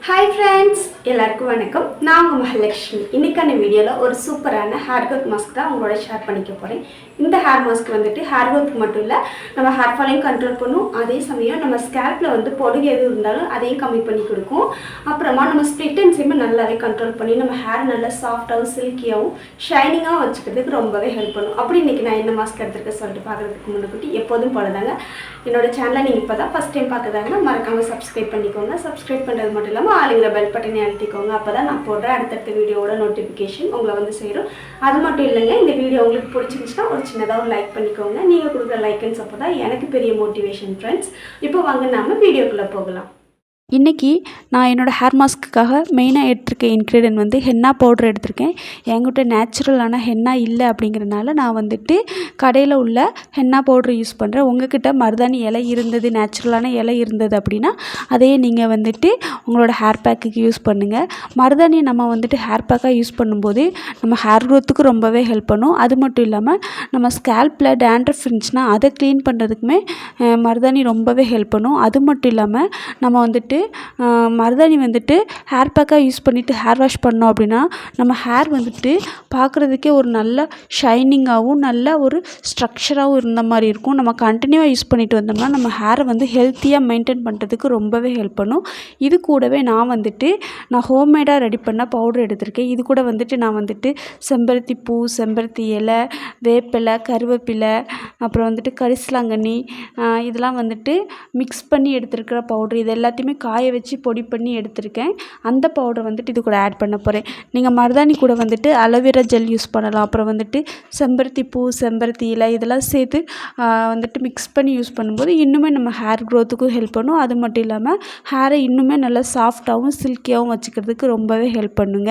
Hi friends, எல்லாருக்கும் வணக்கம். நான் உங்க மகாலட்சுமி. இன்னைக்கான வீடியோல ஒரு சூப்பரான ஹேர் growth மாஸ்க் தான் உங்களோட ஷேர் பண்ணிக்க போறேன். இந்த ஹேர் மாஸ்க் வந்துட்டு ஹேர் growth மட்டும் இல்ல, நம்ம ஹேர் ஃபாலையும் கண்ட்ரோல் பண்ணும். அதே சமயம் நம்ம ஸ்கேல்ப்ல வந்து பொடுகு எது இருந்தாலும் அதையும் கம்மி பண்ணி கொடுக்கும். அப்புறமா நம்ம ஸ்ப்ளிட் எண்ட்ஸையுமே நல்லாவே கண்ட்ரோல் பண்ணி நம்ம ஹேர் நல்லா சாஃப்டாகவும் சில்கியாகவும் ஷைனிங்காகவும் வச்சுக்கிறதுக்கு ரொம்பவே ஹெல்ப் பண்ணும். அப்படி இன்னைக்கு நான் என்ன மாஸ்க் எடுத்துருக்கேன் சொல்லிட்டு பார்க்கறதுக்கு முன்னாடி எப்போதும் போலதாங்க என்னோட சேனலை நீங்கள் இப்போ தான் ஃபஸ்ட் டைம் பார்க்குறாங்கன்னா மறக்காமல் சப்ஸ்கிரைப் பண்ணிக்கோங்க. சப்ஸ்கிரைப் பண்ணுறது மட்டும் இல்லாமல் ஆளுங்கிற பெல் பட்டனை அழுத்திக்கோங்க. அப்போ தான் நான் போடுற அடுத்தடுத்த வீடியோவோட நோட்டிஃபிகேஷன் உங்களை வந்து சேரும். அது மட்டும் இல்லைங்க, இந்த வீடியோ உங்களுக்கு பிடிச்சிருந்துச்சுன்னா ஒரு சின்னதாக ஒரு லைக் பண்ணிக்கோங்க. நீங்கள் கொடுக்குற லைக் அண்ட் சப்போர்ட் தான் எனக்கு பெரிய மோட்டிவேஷன் ஃப்ரெண்ட்ஸ். இப்போ வாங்க நாம வீடியோக்குள்ளே போகலாம். இன்றைக்கி நான் என்னோடய ஹேர் மாஸ்க்குக்காக மெயினாக எடுத்திருக்க இன்க்ரீடியன்ட் வந்து ஹென்னா பவுடர் எடுத்திருக்கேன். என்கிட்ட நேச்சுரலான ஹென்னா இல்லை அப்படிங்கிறனால நான் வந்துட்டு கடையில் உள்ள ஹென்னா பவுடர் யூஸ் பண்ணுறேன். உங்கள்கிட்ட மருதாணி இலை இருந்தது, நேச்சுரலான இலை இருந்தது அப்படின்னா அதையே நீங்கள் வந்துட்டு உங்களோட ஹேர் பேக்குக்கு யூஸ் பண்ணுங்கள். மருதாணியை நம்ம வந்துட்டு ஹேர் பேக்காக யூஸ் பண்ணும்போது நம்ம ஹேர் க்ரோத்துக்கு ரொம்பவே ஹெல்ப் பண்ணும். அது மட்டும் இல்லாமல் நம்ம ஸ்கேல்பில் டேண்ட்ரஃப் இருந்துச்சுன்னா அதை க்ளீன் பண்ணுறதுக்குமே மருதாணி ரொம்பவே ஹெல்ப் பண்ணும். அது மட்டும் இல்லாமல் நம்ம வந்துட்டு மருதாணி வந்துட்டு ஹேர் பேக்காக யூஸ் பண்ணிவிட்டு ஹேர் வாஷ் பண்ணோம் அப்படின்னா நம்ம ஹேர் வந்துட்டு பார்க்குறதுக்கே ஒரு நல்ல ஷைனிங்காகவும் நல்ல ஒரு ஸ்ட்ரக்சராகவும் இருந்த மாதிரி இருக்கும். நம்ம கண்டினியூவாக யூஸ் பண்ணிட்டு வந்தோம்னா நம்ம ஹேரை வந்து ஹெல்த்தியாக மெயின்டைன் பண்ணுறதுக்கு ரொம்பவே ஹெல்ப் பண்ணும். இது கூடவே நான் ஹோம்மேடாக ரெடி பண்ண பவுடர் எடுத்திருக்கேன். இது கூட வந்துட்டு நான் வந்துட்டு செம்பருத்தி பூ, செம்பருத்தி இலை, வேப்பிலை, கருவேப்பிலை, அப்புறம் வந்துட்டு கரிசலாங்கண்ணி இதெல்லாம் வந்துட்டு மிக்ஸ் பண்ணி எடுத்துருக்கிற பவுட்ரு. இது எல்லாத்தையுமே காய வச்சு பொடி பண்ணி எடுத்திருக்கேன். அந்த பவுடர் வந்துட்டு இது கூட ஆட் பண்ண போகிறேன். நீங்கள் மருதாணி கூட வந்துட்டு அலோவேரா ஜெல் யூஸ் பண்ணலாம். அப்புறம் வந்துட்டு செம்பருத்தி பூ, செம்பருத்தி இலை இதெல்லாம் சேர்த்து வந்துட்டு மிக்ஸ் பண்ணி யூஸ் பண்ணும்போது இன்னுமே நம்ம ஹேர் க்ரோத்துக்கும் ஹெல்ப் பண்ணும். அது மட்டும் இல்லாமல் ஹேரை இன்னுமே நல்லா சாஃப்டாகவும் சில்கியாகவும் வச்சுக்கிறதுக்கு ரொம்பவே ஹெல்ப் பண்ணுங்க.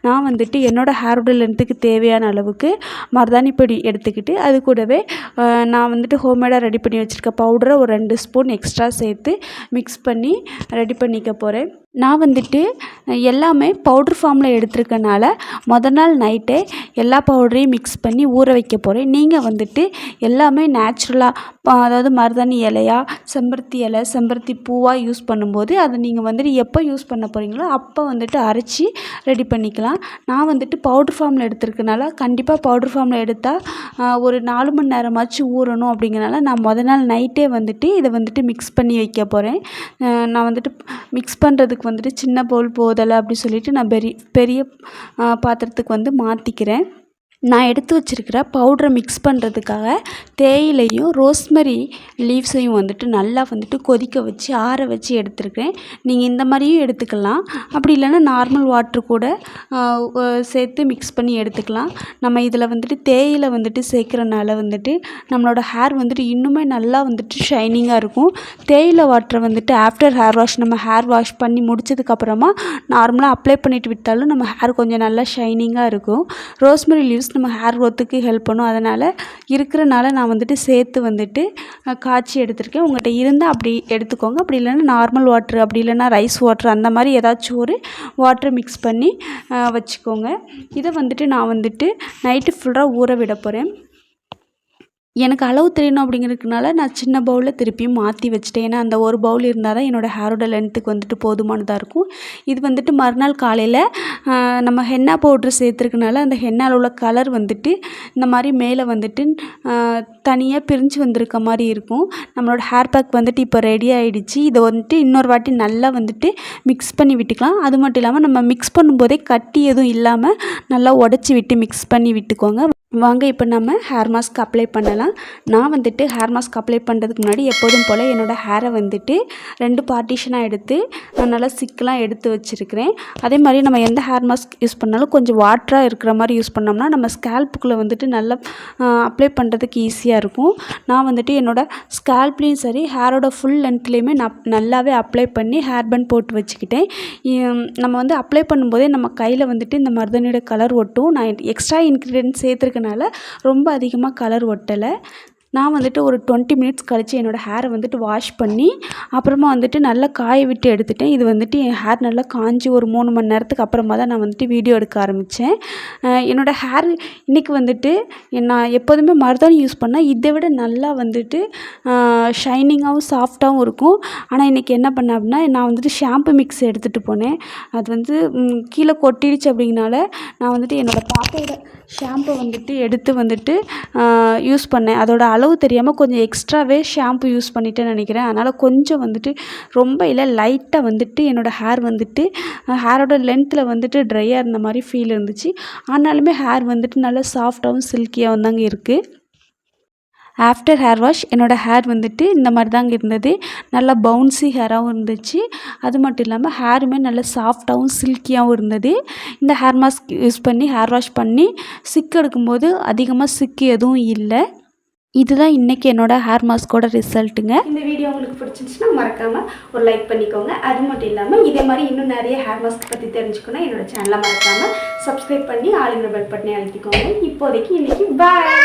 நான் வந்துட்டு என்னோடய ஹேரோட லென்த்துக்கு தேவையான அளவுக்கு மருதாணி பொடி எடுத்துக்கிட்டு அது கூடவே நான் வந்துட்டு ஹோம்மேடாக ரெடி பண்ணி வச்சுருக்க பவுடரை ஒரு 2 ஸ்பூன் எக்ஸ்ட்ரா சேர்த்து மிக்ஸ் பண்ணி ரெடி பண்ணிக்க போகிறேன். நான் வந்துட்டு எல்லாமே பவுட்ரு ஃபார்மில் எடுத்துருக்கனால நாள் நைட்டே எல்லா பவுடரையும் மிக்ஸ் பண்ணி ஊற வைக்க போகிறேன். நீங்கள் வந்துட்டு எல்லாமே நேச்சுரலாக அதாவது மருதாணி இலையா, செம்பருத்தி இலை, செம்பருத்தி பூவாக யூஸ் பண்ணும்போது அதை நீங்கள் வந்துட்டு எப்போ யூஸ் பண்ண போகிறீங்களோ அப்போ வந்துட்டு அரைச்சி ரெடி பண்ணிக்கலாம். நான் வந்துட்டு பவுட்ரு ஃபார்மில் எடுத்துருக்கனால கண்டிப்பாக பவுட்ரு ஃபார்மில் எடுத்தால் ஒரு 4 மணி நேரமாச்சும் ஊறணும். அப்படிங்கிறனால நான் நாள் நைட்டே வந்துட்டு இதை வந்துட்டு மிக்ஸ் பண்ணி வைக்க போகிறேன். நான் வந்துட்டு மிக்ஸ் பண்ணுறதுக்கு வந்துட்டு சின்ன பவுல் போதலை அப்படி சொல்லிட்டு நான் பெரிய பாத்திரத்துக்கு வந்து மாற்றிக்கிறேன். நான் எடுத்து வச்சுருக்கிற பவுட்ரை மிக்ஸ் பண்ணுறதுக்காக தேயிலையும் ரோஸ்மெரி லீவ்ஸையும் வந்துட்டு நல்லா வந்துட்டு கொதிக்க வச்சு ஆற வச்சு எடுத்துருக்கேன். நீங்கள் இந்த மாதிரியும் எடுத்துக்கலாம். அப்படி இல்லைன்னா நார்மல் வாட்ரு கூட சேர்த்து மிக்ஸ் பண்ணி எடுத்துக்கலாம். நம்ம இதில் வந்துட்டு தேயிலை வந்துட்டு சேர்க்குறனால வந்துட்டு நம்மளோட ஹேர் வந்துட்டு இன்னுமே நல்லா வந்துட்டு ஷைனிங்காக இருக்கும். தேயிலை வாட்டரை வந்துட்டு ஆஃப்டர் ஹேர் வாஷ் நம்ம ஹேர் வாஷ் பண்ணி முடிச்சதுக்கப்புறமா நார்மலாக அப்ளை பண்ணிட்டு விட்டாலும் நம்ம ஹேர் கொஞ்சம் நல்லா ஷைனிங்காக இருக்கும். ரோஸ்மெரி லீவ்ஸ் நம்ம ஹேர் க்ரோத்துக்கு ஹெல்ப் பண்ணும். அதனால் இருக்கிறனால நான் வந்துட்டு சேர்த்து வந்துட்டு காய்ச்சி எடுத்திருக்கேன். உங்கள்கிட்ட இருந்தால் அப்படி எடுத்துக்கோங்க. அப்படி இல்லைன்னா நார்மல் வாட்ரு, அப்படி இல்லைன்னா ரைஸ் வாட்ரு அந்த மாதிரி ஏதாச்சும் ஒரு வாட்ரு மிக்ஸ் பண்ணி வச்சுக்கோங்க. இதை வந்துட்டு நான் வந்துட்டு நைட்டு ஃபுல்லாக ஊற விட போகிறேன். எனக்கு அளவு தெரியணும் அப்படிங்கிறதுனால நான் சின்ன பவுலில் திருப்பியும் மாற்றி வச்சுட்டேன். ஏன்னா அந்த ஒரு பவுல் இருந்தால் தான் என்னோடய ஹேரோட லென்த்துக்கு வந்துட்டு போதுமானதாக இருக்கும். இது வந்துட்டு மறுநாள் காலையில் நம்ம ஹென்னா பவுட்ரு சேர்த்துருக்கனால அந்த ஹென்னாவில் உள்ள கலர் வந்துட்டு இந்த மாதிரி மேலே வந்துட்டு தனியாக பிரிஞ்சு வந்திருக்க மாதிரி இருக்கும். நம்மளோட ஹேர் பேக் வந்துட்டு இப்போ ரெடி ஆகிடுச்சு. இதை வந்துட்டு இன்னொரு வாட்டி நல்லா வந்துட்டு மிக்ஸ் பண்ணி விட்டுக்கலாம். அது மட்டும் இல்லாமல் நம்ம மிக்ஸ் பண்ணும்போதே கட்டி எதுவும் இல்லாமல் நல்லா உடச்சி விட்டு மிக்ஸ் பண்ணி விட்டுக்கோங்க. வாங்க இப்போ நம்ம ஹேர் மாஸ்க் அப்ளை பண்ணலாம். நான் வந்துட்டு ஹேர் மாஸ்க் அப்ளை பண்ணுறதுக்கு முன்னாடி எப்போதும் போல் என்னோடய ஹேரை வந்துட்டு 2 பார்ட்டிஷனாக எடுத்து நான் நல்லா சிக்கெலாம் எடுத்து வச்சுருக்கிறேன். அதே மாதிரி நம்ம எந்த ஹேர் மாஸ்க் யூஸ் பண்ணாலும் கொஞ்சம் வாட்டராக இருக்கிற மாதிரி யூஸ் பண்ணோம்னா நம்ம ஸ்கேல்ப்புக்குள்ளே வந்துட்டு நல்லா அப்ளை பண்ணுறதுக்கு ஈஸியாக இருக்கும். நான் வந்துட்டு என்னோடய ஸ்கேல்ப்லேயும் சரி ஹேரோட ஃபுல் லென்த்லேயுமே நான் நல்லாவே அப்ளை பண்ணி ஹேர் பேண்ட் போட்டு வச்சுக்கிட்டேன். நம்ம வந்து அப்ளை பண்ணும்போதே நம்ம கையில் வந்துட்டு இந்த மருதாணியோட கலர் ஒட்டும். நான் எக்ஸ்ட்ரா இன்க்ரீடியன்ட் சேர்த்துருக்கனால ரொம்ப அதிகமாக கலர் ஒட்டலை. நான் வந்துட்டு ஒரு 20 மினிட்ஸ் கழித்து என்னோடய ஹேரை வந்துட்டு வாஷ் பண்ணி அப்புறமா வந்துட்டு நல்லா காய விட்டு எடுத்துட்டேன். இது வந்துட்டு என் ஹேர் நல்லா காஞ்சி ஒரு 3 மணி நேரத்துக்கு அப்புறமா தான் நான் வந்துட்டு வீடியோ எடுக்க ஆரம்பித்தேன். என்னோடய ஹேர் இன்றைக்கி வந்துட்டு நான் எப்போதுமே மருதாணி யூஸ் பண்ணால் இதை விட நல்லா வந்துட்டு ஷைனிங்காகவும் சாஃப்டாகவும் இருக்கும். ஆனால் இன்றைக்கி என்ன பண்ணேன் அப்படின்னா, நான் வந்துட்டு ஷாம்பு மிக்ஸ் எடுத்துகிட்டு போனேன். அது வந்து கீழே கொட்டிடுச்சு அப்படிங்கனால நான் வந்துட்டு என்னோடய பாப்பாவோட ஷாம்பை வந்துட்டு எடுத்து வந்துட்டு யூஸ் பண்ணேன். அதோட அளவு தெரியாமல் கொஞ்சம் எக்ஸ்ட்ராவே ஷாம்பு யூஸ் பண்ணிட்டேன்னு நினைக்கிறேன். அதனால் கொஞ்சம் வந்துட்டு ரொம்ப இல்லை, லைட்டாக வந்துட்டு என்னோடய ஹேர் வந்துட்டு ஹேரோட லென்த்தில் வந்துட்டு ட்ரையாக இருந்த மாதிரி ஃபீல் இருந்துச்சு. ஆனாலுமே ஹேர் வந்துட்டு நல்லா சாஃப்டாகவும் சில்கியாகவும் தாங்க இருக்குது. ஆஃப்டர் ஹேர் வாஷ் என்னோடய ஹேர் வந்துட்டு இந்த மாதிரி தாங்க இருந்தது. நல்லா பவுன்சி ஹேராகவும் இருந்துச்சு. அது மட்டும் இல்லாமல் ஹேருமே நல்லா சாஃப்டாகவும் சில்கியாகவும் இருந்தது. இந்த ஹேர் மாஸ்க் யூஸ் பண்ணி ஹேர் வாஷ் பண்ணி சிக்கு எடுக்கும்போது அதிகமாக சிக்கு எதுவும் இல்லை. இதுதான் இன்றைக்கி என்னோடய ஹேர் மாஸ்கோட ரிசல்ட்டுங்க. இந்த வீடியோ உங்களுக்கு பிடிச்சிருந்துச்சுன்னா மறக்காமல் ஒரு லைக் பண்ணிக்கோங்க. அது மட்டும் இல்லாமல் இதே மாதிரி இன்னும் நிறைய ஹேர் மாஸ்க் பற்றி தெரிஞ்சுக்கணும் என்னோடய சேனலை மறக்காமல் சப்ஸ்கிரைப் பண்ணி ஆளுங்கிற பெல் பட்டனை அழுத்திக்கோங்க. இப்போதைக்கு இன்றைக்கி பாய்.